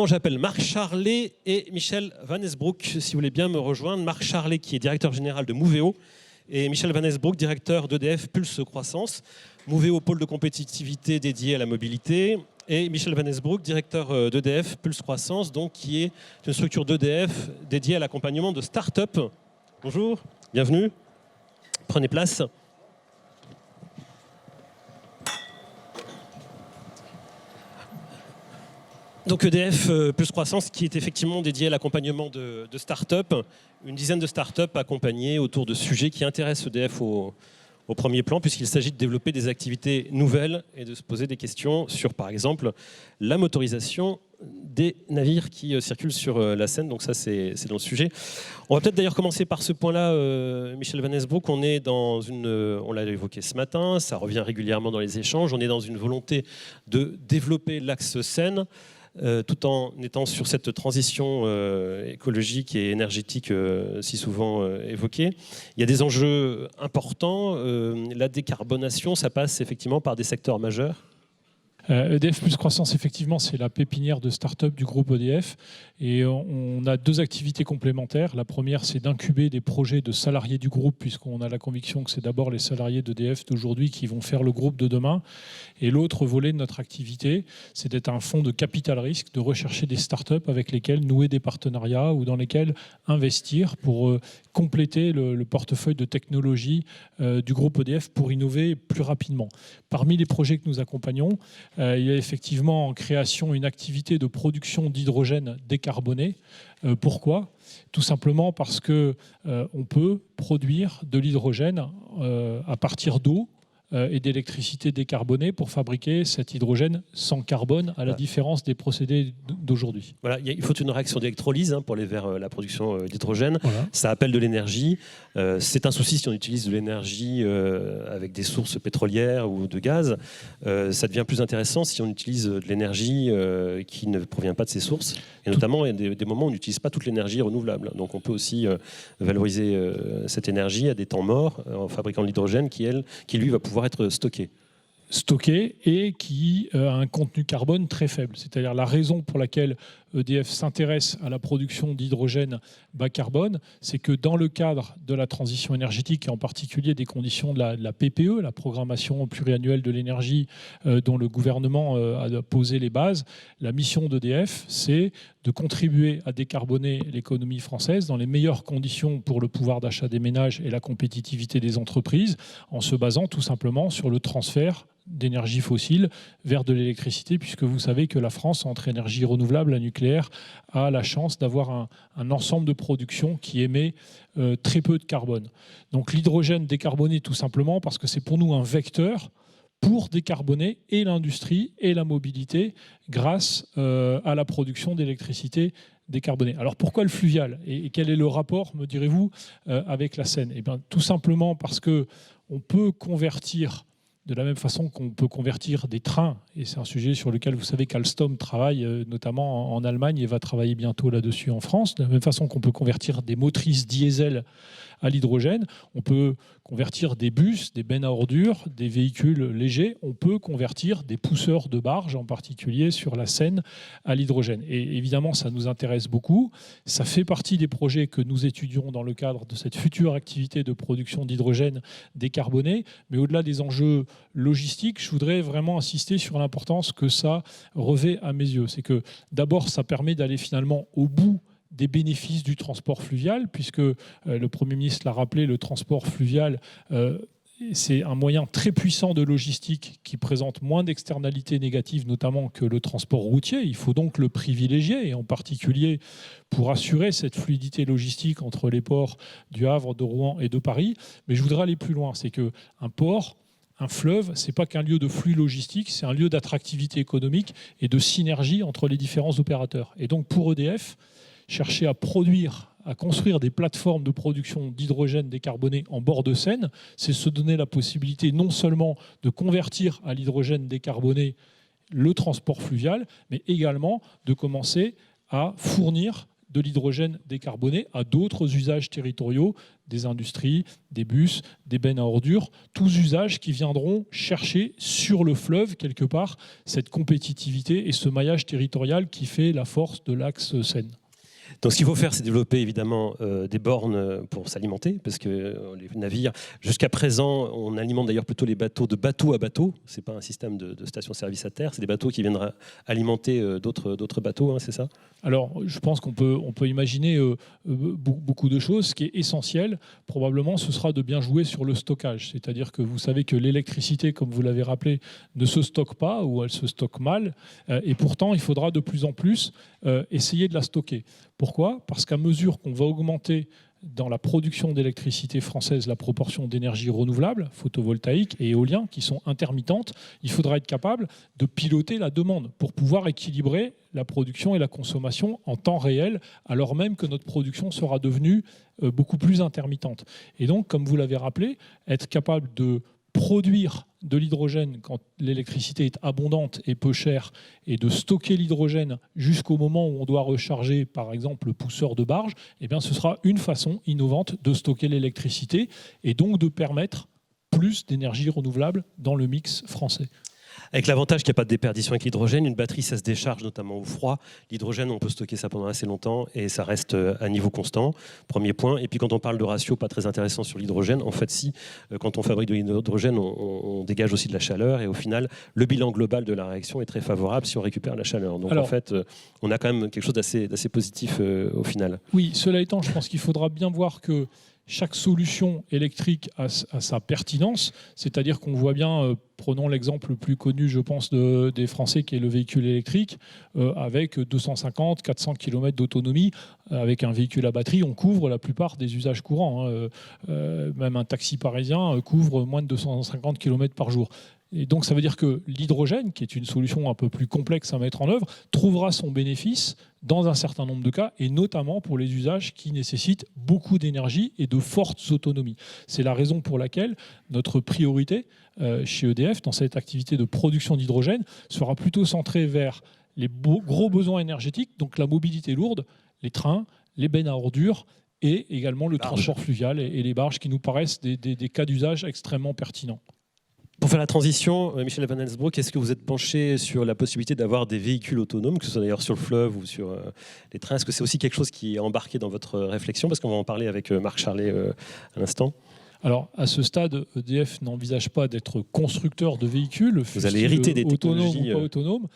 Maintenant, j'appelle Marc Charlet et Michel Van Esbroek, si vous voulez bien me rejoindre. Marc Charlet, qui est directeur général de Moveo, et Michel Van Esbroek, directeur d'EDF Pulse Croissance. Moveo, pôle de compétitivité dédié à la mobilité, et Michel Van Esbroek, directeur d'EDF Pulse Croissance, donc, qui est une structure d'EDF dédiée à l'accompagnement de start-up. Bonjour, bienvenue, prenez place. Donc EDF Pulse Croissance, qui est effectivement dédié à l'accompagnement de start-up, une dizaine de start-up accompagnées autour de sujets qui intéressent EDF au premier plan, puisqu'il s'agit de développer des activités nouvelles et de se poser des questions sur, par exemple, la motorisation des navires qui circulent sur la Seine. Donc ça, c'est dans le sujet. On va peut-être d'ailleurs commencer par ce point-là, Michel Van Esbroek. On est dans on l'a évoqué ce matin, ça revient régulièrement dans les échanges, on est dans une volonté de développer l'axe Seine, tout en étant sur cette transition écologique et énergétique si souvent évoquée. Il y a des enjeux importants. La décarbonation, ça passe effectivement par des secteurs majeurs. EDF Pulse Croissance, effectivement, c'est la pépinière de start-up du groupe EDF. Et on a deux activités complémentaires. La première, c'est d'incuber des projets de salariés du groupe, puisqu'on a la conviction que c'est d'abord les salariés d'EDF d'aujourd'hui qui vont faire le groupe de demain. Et l'autre volet de notre activité, c'est d'être un fonds de capital risque, de rechercher des start-up avec lesquelles nouer des partenariats ou dans lesquels investir pour compléter le portefeuille de technologie du groupe EDF pour innover plus rapidement. Parmi les projets que nous accompagnons, il y a effectivement en création une activité de production d'hydrogène décarboné. Pourquoi ? Tout simplement parce qu'on peut produire de l'hydrogène à partir d'eau et d'électricité décarbonée pour fabriquer cet hydrogène sans carbone, à la différence des procédés d'aujourd'hui. Voilà, il faut une réaction d'électrolyse pour aller vers la production d'hydrogène. Voilà. Ça appelle de l'énergie. C'est un souci si on utilise de l'énergie avec des sources pétrolières ou de gaz. Ça devient plus intéressant si on utilise de l'énergie qui ne provient pas de ces sources. Et notamment, il y a des moments où on n'utilise pas toute l'énergie renouvelable. Donc on peut aussi valoriser cette énergie à des temps morts en fabriquant de l'hydrogène qui, lui, va pouvoir être stocké et qui a un contenu carbone très faible. C'est-à-dire la raison pour laquelle EDF s'intéresse à la production d'hydrogène bas carbone, c'est que dans le cadre de la transition énergétique et en particulier des conditions de la PPE, la programmation pluriannuelle de l'énergie dont le gouvernement a posé les bases, la mission d'EDF, c'est de contribuer à décarboner l'économie française dans les meilleures conditions pour le pouvoir d'achat des ménages et la compétitivité des entreprises, en se basant tout simplement sur le transfert d'énergie fossile vers de l'électricité, puisque vous savez que la France, entre énergie renouvelable, la nucléaire, a la chance d'avoir un ensemble de production qui émet très peu de carbone. Donc l'hydrogène décarboné, tout simplement parce que c'est pour nous un vecteur pour décarboner et l'industrie et la mobilité grâce à la production d'électricité décarbonée. Alors pourquoi le fluvial et quel est le rapport, me direz-vous, avec la Seine ? Eh bien, tout simplement parce qu'on peut convertir de la même façon qu'on peut convertir des trains, et c'est un sujet sur lequel vous savez qu'Alstom travaille notamment en Allemagne et va travailler bientôt là-dessus en France, de la même façon qu'on peut convertir des motrices diesel à l'hydrogène, on peut convertir des bus, des bennes à ordures, des véhicules légers, on peut convertir des pousseurs de barges, en particulier sur la Seine, à l'hydrogène. Et évidemment, ça nous intéresse beaucoup. Ça fait partie des projets que nous étudions dans le cadre de cette future activité de production d'hydrogène décarboné. Mais au-delà des enjeux logistiques, je voudrais vraiment insister sur l'importance que ça revêt à mes yeux. C'est que d'abord, ça permet d'aller finalement au bout des bénéfices du transport fluvial, puisque le Premier ministre l'a rappelé, le transport fluvial, c'est un moyen très puissant de logistique qui présente moins d'externalités négatives, notamment que le transport routier. Il faut donc le privilégier, et en particulier pour assurer cette fluidité logistique entre les ports du Havre, de Rouen et de Paris. Mais je voudrais aller plus loin, c'est qu'un port, un fleuve, ce n'est pas qu'un lieu de flux logistique, c'est un lieu d'attractivité économique et de synergie entre les différents opérateurs. Et donc pour EDF, chercher à construire des plateformes de production d'hydrogène décarboné en bord de Seine, c'est se donner la possibilité non seulement de convertir à l'hydrogène décarboné le transport fluvial, mais également de commencer à fournir de l'hydrogène décarboné à d'autres usages territoriaux, des industries, des bus, des bennes à ordures, tous usages qui viendront chercher sur le fleuve, quelque part, cette compétitivité et ce maillage territorial qui fait la force de l'axe Seine. Donc ce qu'il faut faire, c'est développer évidemment des bornes pour s'alimenter, parce que les navires, jusqu'à présent, on alimente d'ailleurs plutôt les bateaux de bateau à bateau. Ce n'est pas un système de station-service à terre, c'est des bateaux qui viennent alimenter d'autres bateaux, hein, c'est ça? Alors, je pense qu'on peut imaginer beaucoup de choses. Ce qui est essentiel, probablement, ce sera de bien jouer sur le stockage. C'est-à-dire que vous savez que l'électricité, comme vous l'avez rappelé, ne se stocke pas ou elle se stocke mal. Et pourtant, il faudra de plus en plus essayer de la stocker. Pourquoi? Parce qu'à mesure qu'on va augmenter dans la production d'électricité française la proportion d'énergie renouvelable, photovoltaïque et éolien, qui sont intermittentes, il faudra être capable de piloter la demande pour pouvoir équilibrer la production et la consommation en temps réel, alors même que notre production sera devenue beaucoup plus intermittente. Et donc, comme vous l'avez rappelé, être capable de produire de l'hydrogène quand l'électricité est abondante et peu chère, et de stocker l'hydrogène jusqu'au moment où on doit recharger, par exemple, le pousseur de barge, eh bien, ce sera une façon innovante de stocker l'électricité et donc de permettre plus d'énergie renouvelable dans le mix français. Avec l'avantage qu'il n'y a pas de déperdition avec l'hydrogène, une batterie, ça se décharge notamment au froid. L'hydrogène, on peut stocker ça pendant assez longtemps et ça reste à niveau constant. Premier point. Et puis quand on parle de ratio pas très intéressant sur l'hydrogène, en fait, si, quand on fabrique de l'hydrogène, on dégage aussi de la chaleur et au final, le bilan global de la réaction est très favorable si on récupère la chaleur. Donc en fait, on a quand même quelque chose d'assez positif au final. Oui, cela étant, je pense qu'il faudra bien voir que chaque solution électrique a sa pertinence, c'est-à-dire qu'on voit bien, prenons l'exemple le plus connu, je pense, des Français, qui est le véhicule électrique, avec 250, 400 km d'autonomie, avec un véhicule à batterie, on couvre la plupart des usages courants. Même un taxi parisien couvre moins de 250 km par jour. Et donc ça veut dire que l'hydrogène, qui est une solution un peu plus complexe à mettre en œuvre, trouvera son bénéfice dans un certain nombre de cas, et notamment pour les usages qui nécessitent beaucoup d'énergie et de fortes autonomies. C'est la raison pour laquelle notre priorité chez EDF, dans cette activité de production d'hydrogène, sera plutôt centrée vers les gros besoins énergétiques, donc la mobilité lourde, les trains, les bennes à ordures, et également le transport fluvial et les barges, qui nous paraissent des cas d'usage extrêmement pertinents. Pour faire la transition, Michel Van Elsbroek, est-ce que vous êtes penché sur la possibilité d'avoir des véhicules autonomes, que ce soit d'ailleurs sur le fleuve ou sur les trains? Est-ce que c'est aussi quelque chose qui est embarqué dans votre réflexion? Parce qu'on va en parler avec Marc Charlet à l'instant. Alors, à ce stade, EDF n'envisage pas d'être constructeur de véhicules. Vous allez hériter des technologies autonomes ou pas autonomes.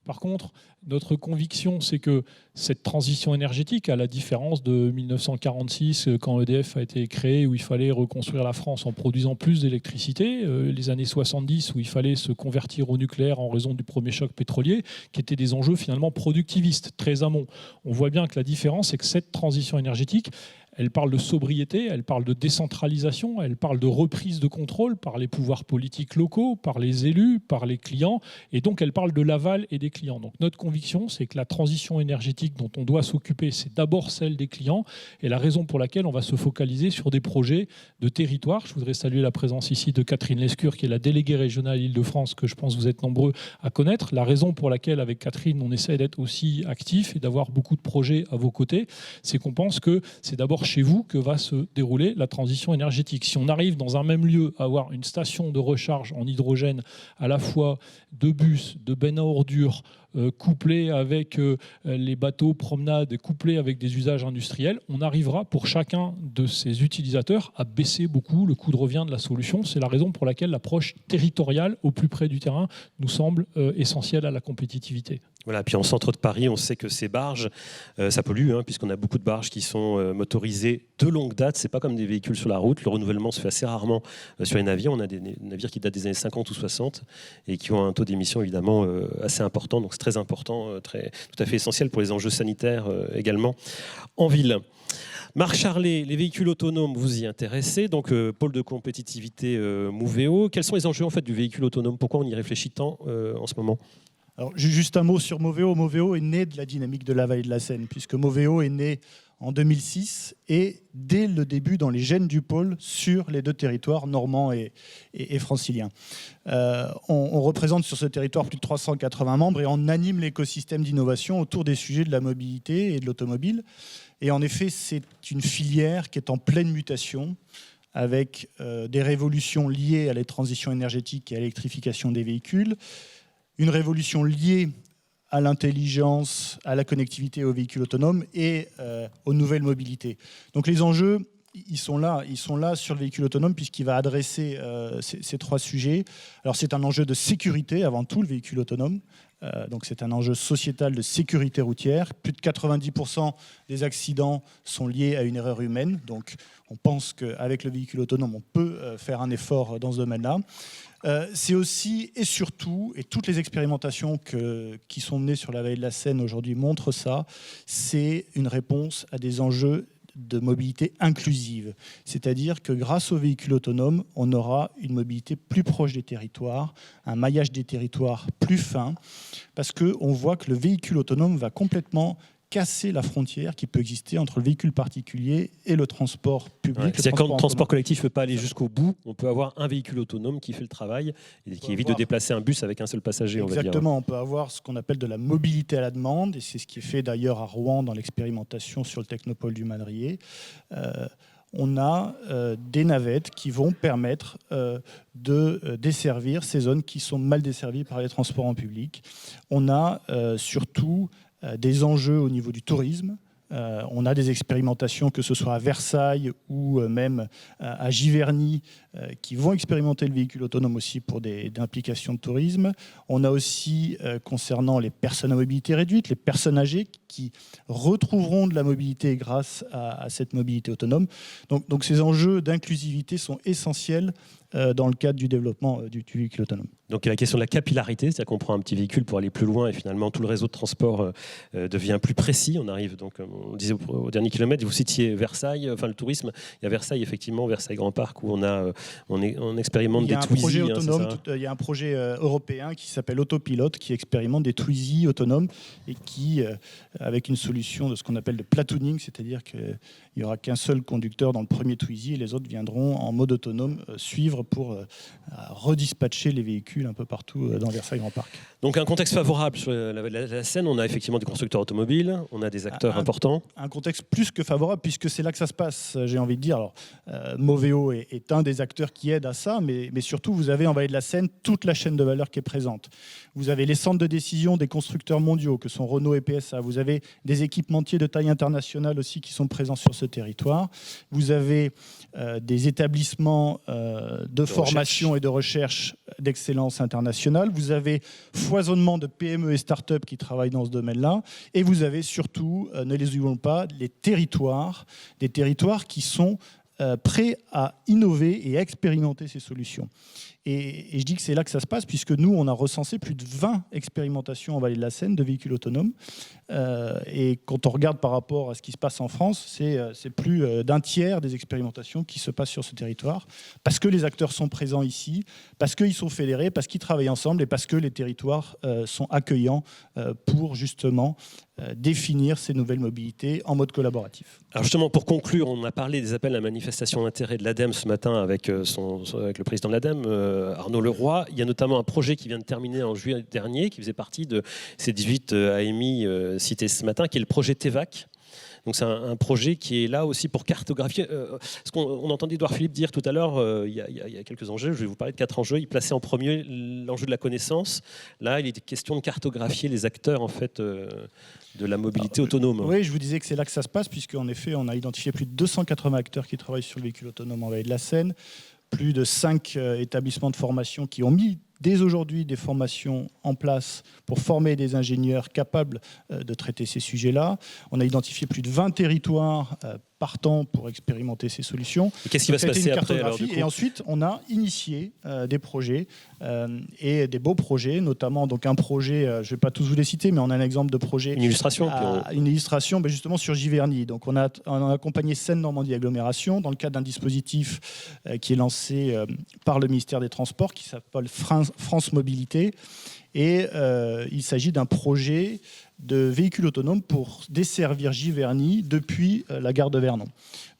Par contre, notre conviction, c'est que cette transition énergétique, à la différence de 1946, quand EDF a été créé, où il fallait reconstruire la France en produisant plus d'électricité, les années 70, où il fallait se convertir au nucléaire en raison du premier choc pétrolier, qui étaient des enjeux finalement productivistes, très amont. On voit bien que la différence, c'est que cette transition énergétique, elle parle de sobriété, elle parle de décentralisation, elle parle de reprise de contrôle par les pouvoirs politiques locaux, par les élus, par les clients, et donc elle parle de l'aval et des clients. Donc notre conviction, c'est que la transition énergétique dont on doit s'occuper, c'est d'abord celle des clients, et la raison pour laquelle on va se focaliser sur des projets de territoire. Je voudrais saluer la présence ici de Catherine Lescure, qui est la déléguée régionale Île-de-France, que je pense vous êtes nombreux à connaître. La raison pour laquelle, avec Catherine, on essaie d'être aussi actif et d'avoir beaucoup de projets à vos côtés, c'est qu'on pense que c'est d'abord chez vous que va se dérouler la transition énergétique. Si on arrive dans un même lieu à avoir une station de recharge en hydrogène à la fois de bus, de bennes à ordures, couplé avec les bateaux promenades, couplé avec des usages industriels, on arrivera pour chacun de ces utilisateurs à baisser beaucoup le coût de revient de la solution. C'est la raison pour laquelle l'approche territoriale au plus près du terrain nous semble essentielle à la compétitivité. Voilà, puis en centre de Paris, on sait que ces barges, ça pollue, puisqu'on a beaucoup de barges qui sont motorisées de longue date. C'est pas comme des véhicules sur la route. Le renouvellement se fait assez rarement sur les navires. On a des navires qui datent des années 50 ou 60 et qui ont un taux d'émission évidemment assez important. Donc c'est très important, tout à fait essentiel pour les enjeux sanitaires également en ville. Marc Charlet, les véhicules autonomes, vous y intéressez, donc pôle de compétitivité Moveo. Quels sont les enjeux en fait du véhicule autonome? Pourquoi on y réfléchit tant en ce moment? Alors, juste un mot sur Moveo. Moveo est né de la dynamique de la vallée de la Seine, puisque Moveo est né en 2006 et dès le début dans les gènes du pôle sur les deux territoires, normand et francilien. On représente sur ce territoire plus de 380 membres et on anime l'écosystème d'innovation autour des sujets de la mobilité et de l'automobile. Et en effet, c'est une filière qui est en pleine mutation avec des révolutions liées à la transition énergétique et à l'électrification des véhicules, une révolution liée à l'intelligence, à la connectivité aux véhicules autonomes et aux nouvelles mobilités. Donc les enjeux, ils sont là sur le véhicule autonome puisqu'il va adresser ces trois sujets. Alors c'est un enjeu de sécurité avant tout, le véhicule autonome. Donc c'est un enjeu sociétal de sécurité routière. Plus de 90% des accidents sont liés à une erreur humaine. Donc on pense qu'avec le véhicule autonome, on peut faire un effort dans ce domaine-là. C'est aussi et surtout, et toutes les expérimentations qui sont menées sur la vallée de la Seine aujourd'hui montrent ça, c'est une réponse à des enjeux de mobilité inclusive. C'est-à-dire que grâce aux véhicules autonomes, on aura une mobilité plus proche des territoires, un maillage des territoires plus fin, parce qu'on voit que le véhicule autonome va complètement casser la frontière qui peut exister entre le véhicule particulier et le transport public. Ouais, c'est quand le transport collectif ne peut pas aller jusqu'au bout, on peut avoir un véhicule autonome qui fait le travail et qui évite de déplacer un bus avec un seul passager. Exactement, on peut avoir ce qu'on appelle de la mobilité à la demande, et c'est ce qui est fait d'ailleurs à Rouen dans l'expérimentation sur le Technopole du Madrier. On a des navettes qui vont permettre de desservir ces zones qui sont mal desservies par les transports en public. On a surtout des enjeux au niveau du tourisme. On a des expérimentations, que ce soit à Versailles ou même à Giverny, qui vont expérimenter le véhicule autonome aussi pour des implications de tourisme. On a aussi, concernant les personnes à mobilité réduite, les personnes âgées qui retrouveront de la mobilité grâce à cette mobilité autonome. Donc ces enjeux d'inclusivité sont essentiels dans le cadre du développement du véhicule autonome. Donc il y a la question de la capillarité, c'est-à-dire qu'on prend un petit véhicule pour aller plus loin et finalement tout le réseau de transport devient plus précis. On arrive donc, on disait au dernier kilomètre, vous citiez Versailles, enfin le tourisme, il y a Versailles effectivement, Versailles Grand Parc où on expérimente des Twizy. Il y a un projet européen qui s'appelle Autopilote qui expérimente des Twizy autonomes et qui, avec une solution de ce qu'on appelle de platooning, c'est-à-dire qu'il n'y aura qu'un seul conducteur dans le premier Twizy et les autres viendront en mode autonome suivre pour redispatcher les véhicules un peu partout dans Versailles Grand Parc. Donc un contexte favorable sur la Seine, on a effectivement des constructeurs automobiles, on a des acteurs importants. Un contexte plus que favorable puisque c'est là que ça se passe, j'ai envie de dire. Alors, Moveo est un des acteurs qui aide à ça, mais surtout vous avez en vallée de la Seine toute la chaîne de valeur qui est présente. Vous avez les centres de décision des constructeurs mondiaux que sont Renault et PSA. Vous avez des équipementiers de taille internationale aussi qui sont présents sur ce territoire. Vous avez des établissements de formation et de recherche d'excellence internationale. Vous avez foisonnement de PME et start-up qui travaillent dans ce domaine-là. Et vous avez surtout, ne les oublions pas, les territoires, des territoires qui sont prêts à innover et à expérimenter ces solutions. Et je dis que c'est là que ça se passe, puisque nous, on a recensé plus de 20 expérimentations en vallée de la Seine de véhicules autonomes. Et quand on regarde par rapport à ce qui se passe en France, c'est plus d'un tiers des expérimentations qui se passent sur ce territoire, parce que les acteurs sont présents ici, parce qu'ils sont fédérés, parce qu'ils travaillent ensemble et parce que les territoires sont accueillants pour justement définir ces nouvelles mobilités en mode collaboratif. Alors justement, pour conclure, on a parlé des appels à manifestation d'intérêt de l'ADEME ce matin avec le président de l'ADEME, Arnaud Leroy. Il y a notamment un projet qui vient de terminer en juillet dernier, qui faisait partie de ces 18 AMI cités ce matin, qui est le projet TEVAC. Donc c'est un projet qui est là aussi pour cartographier. Ce qu'on entendait Édouard Philippe dire tout à l'heure, il y a quelques enjeux. Je vais vous parler de 4 enjeux. Il plaçait en premier l'enjeu de la connaissance. Là, il est question de cartographier les acteurs en fait de la mobilité autonome. Oui, je vous disais que c'est là que ça se passe, puisqu'en effet, on a identifié plus de 280 acteurs qui travaillent sur le véhicule autonome en vallée de la Seine, plus de 5 établissements de formation qui ont mis dès aujourd'hui des formations en place pour former des ingénieurs capables de traiter ces sujets-là. On a identifié plus de 20 territoires partants pour expérimenter ces solutions. Et qu'est-ce qui va se passer après alors, du coup ? Et ensuite, on a initié des projets et des beaux projets, notamment donc un projet, je ne vais pas tous vous les citer, mais on a un exemple de projet. Une illustration Une illustration justement sur Giverny. Donc on a accompagné Seine-Normandie Agglomération dans le cadre d'un dispositif qui est lancé par le ministère des Transports qui s'appelle France Mobilité. Et il s'agit d'un projet de véhicule autonome pour desservir Giverny depuis la gare de Vernon.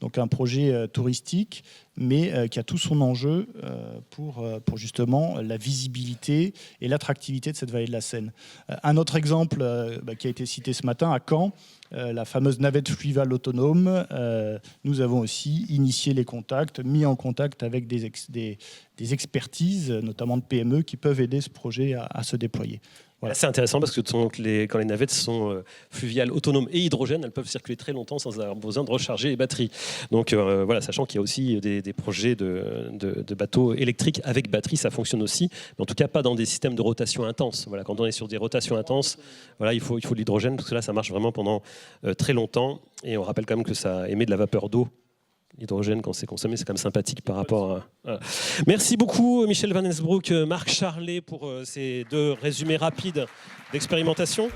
Donc un projet touristique, mais qui a tout son enjeu pour justement la visibilité et l'attractivité de cette vallée de la Seine. Un autre exemple qui a été cité ce matin, à Caen, la fameuse navette fluviale autonome. Nous avons aussi initié les contacts, mis en contact avec des expertises, notamment de PME, qui peuvent aider ce projet à se déployer. Voilà. C'est intéressant parce que quand les navettes sont fluviales, autonomes et hydrogène, elles peuvent circuler très longtemps sans avoir besoin de recharger les batteries. Donc voilà, sachant qu'il y a aussi des projets de bateaux électriques avec batterie, ça fonctionne aussi, mais en tout cas pas dans des systèmes de rotation intense. Voilà, quand on est sur des rotations intenses, voilà, il faut de l'hydrogène parce que là, ça marche vraiment pendant très longtemps. Et on rappelle quand même que ça émet de la vapeur d'eau. L'hydrogène, quand c'est consommé, c'est quand même sympathique par rapport à... Voilà. Merci beaucoup, Michel Van Esbroek, Marc Charlet, pour ces 2 résumés rapides d'expérimentation.